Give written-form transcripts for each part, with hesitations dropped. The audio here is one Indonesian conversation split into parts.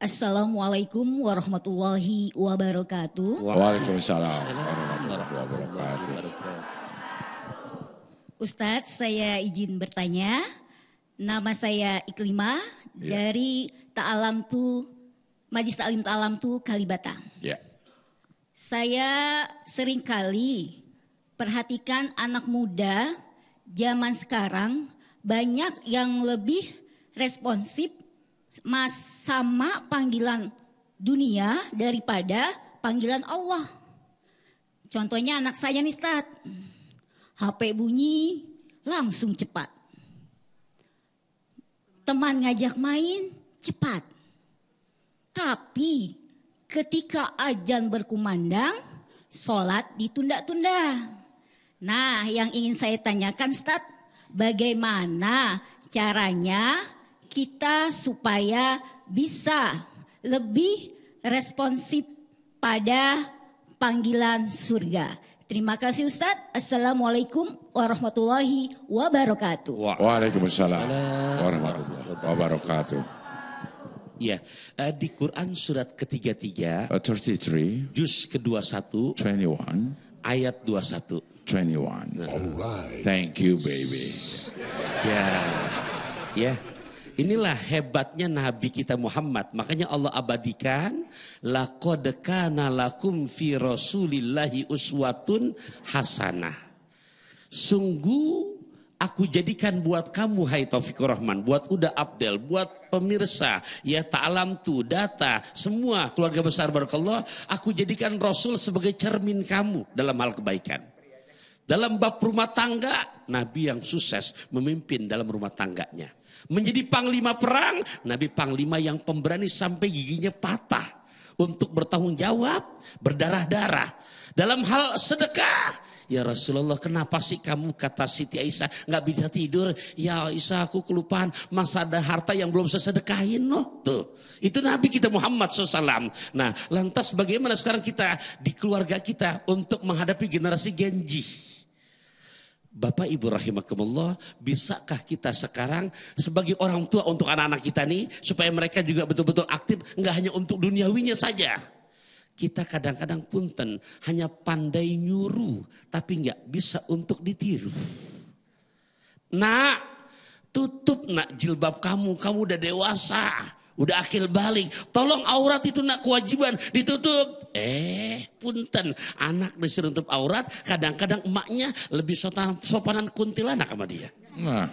Assalamualaikum warahmatullahi wabarakatuh. Waalaikumsalam warahmatullahi wabarakatuh. Ustadz, saya izin bertanya. Nama saya Iklimah dari Majlis Ta'lim Ta'alam Kalibata. Ya. Saya seringkali perhatikan anak muda zaman sekarang banyak yang lebih responsif sama panggilan dunia daripada panggilan Allah. Contohnya anak saya nih Ustaz, HP bunyi langsung cepat. Teman ngajak main cepat. Tapi ketika azan berkumandang, sholat ditunda-tunda. Nah, yang ingin saya tanyakan Ustaz, bagaimana caranya kita supaya bisa lebih responsif pada panggilan surga. Terima kasih Ustadz. Assalamualaikum warahmatullahi wabarakatuh. Waalaikumsalam warahmatullahi wabarakatuh. Ya, di Quran surat ke-33, 33, juz ke-21, 21, ayat 21. 21. Thank you baby. Ya. Inilah hebatnya Nabi kita Muhammad. Makanya Allah abadikan. Laqad kana lakum fi rasulillahi uswatun hasanah. Sungguh aku jadikan buat kamu hai Taufikur Rahman. Buat Uda Abdel. Buat pemirsa. Ya Ta'alam Data. Semua keluarga besar Barakallah. Aku jadikan Rasul sebagai cermin kamu dalam hal kebaikan. Dalam bab rumah tangga. Nabi yang sukses memimpin dalam rumah tangganya. Menjadi panglima perang, Nabi panglima yang pemberani sampai giginya patah. Untuk bertanggung jawab, berdarah-darah. Dalam hal sedekah, ya Rasulullah kenapa sih kamu kata Siti Aisyah gak bisa tidur? Ya Aisyah aku kelupaan, masa ada harta yang belum saya sedekahin loh. Tuh, itu Nabi kita Muhammad SAW. Nah lantas bagaimana sekarang kita di keluarga kita untuk menghadapi generasi Gen Z? Bapak Ibu rahimakumullah, bisakah kita sekarang sebagai orang tua untuk anak-anak kita nih supaya mereka juga betul-betul aktif, nggak hanya untuk duniawinya saja. Kita kadang-kadang punten hanya pandai nyuruh tapi nggak bisa untuk ditiru. Nak, tutup nak jilbab kamu udah dewasa. Udah akil balik, tolong aurat itu nak kewajiban ditutup. Punten, anak disuruh tutup aurat, kadang-kadang emaknya lebih sopanan kuntilanak sama dia. Nah,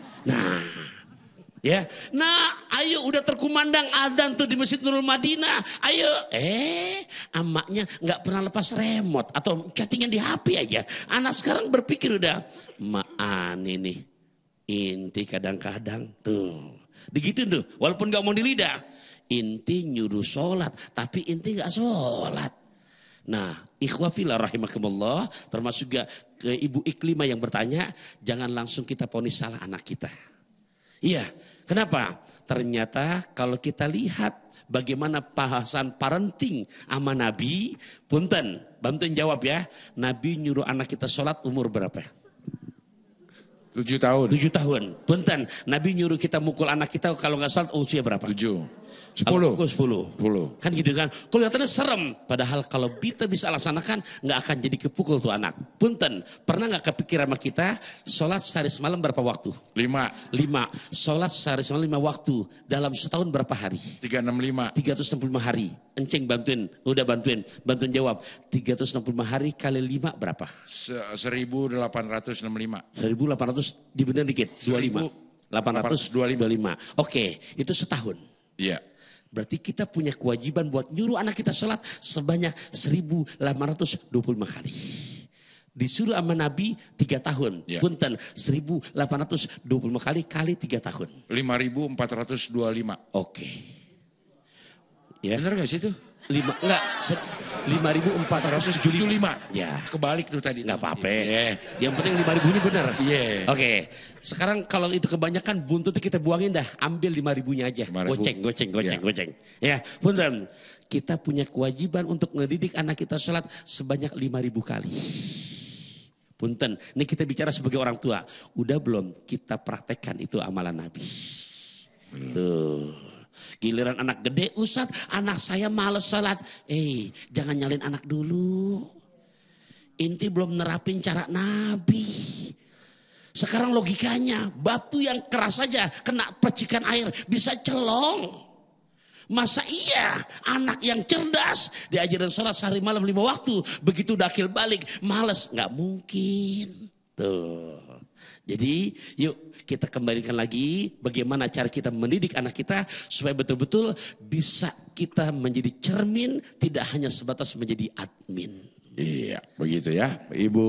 ya, nah, ayo udah terkumandang azan tuh di Masjid Nurul Madinah. Ayo, emaknya nggak pernah lepas remote atau chattingan di HP aja. Anak sekarang berpikir udah, ini nih, inti kadang-kadang tuh. Digituin tuh, walaupun gak mau di lidah. Inti nyuruh sholat, tapi inti gak sholat. Nah, ikhwafillah rahimakumullah, termasuk juga ke Ibu Iklimah yang bertanya, jangan langsung kita vonis salah anak kita. Iya, kenapa? Ternyata kalau kita lihat bagaimana bahasan parenting sama Nabi, punten, bantuin jawab ya. Nabi nyuruh anak kita sholat umur berapa? 7 tahun. 7 tahun. Punten, Nabi nyuruh kita mukul anak kita kalau nggak salah usia berapa? 7. 10. 10. Kan gitu kan. Kelihatannya serem. Padahal kalau kita bisa laksanakan nggak akan jadi kepukul tuh anak. Punten, pernah nggak kepikiran sama kita sholat sehari semalam berapa waktu? 5. Sholat sehari semalam 5 waktu. Dalam setahun berapa hari? 365. 365 hari. Enceng bantuin jawab. 365 hari kali 5 berapa? 1865. 1800 dibenerin dikit. 825. Oke, itu setahun. Iya. Berarti kita punya kewajiban buat nyuruh anak kita sholat sebanyak 1825 kali. Disuruh sama Nabi 3 tahun. Ya. Punten 1825 kali 3 tahun. 5425. Oke. Ya. Benar gak sih itu? 5.475. Ya. Kebalik tuh tadi. Nggak apa-apa. Yeah. Yang penting 5.000 ini benar. Yeah. Oke. Sekarang kalau itu kebanyakan buntutnya kita buangin dah. Ambil 5.000-nya aja. 5.000. Goceng. Ya, punten. Kita punya kewajiban untuk ngedidik anak kita sholat sebanyak 5.000 kali. Punten. Ini kita bicara sebagai orang tua. Udah belum kita praktekkan itu amalan Nabi? Tuh. Giliran anak gede, Ustadz anak saya males sholat. Jangan nyalin anak dulu. Inti belum nerapin cara Nabi. Sekarang logikanya, batu yang keras saja kena percikan air bisa celong. Masa iya anak yang cerdas diajarin sholat sehari malam 5 waktu. Begitu dakil balik males, nggak mungkin. Tuh. Jadi yuk kita kembalikan lagi bagaimana cara kita mendidik anak kita supaya betul-betul bisa kita menjadi cermin, tidak hanya sebatas menjadi admin. Iya, begitu ya, Ibu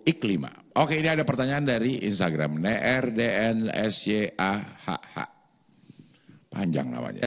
Iklima. Oke, ini ada pertanyaan dari Instagram, NRDNSYAHH. Panjang namanya.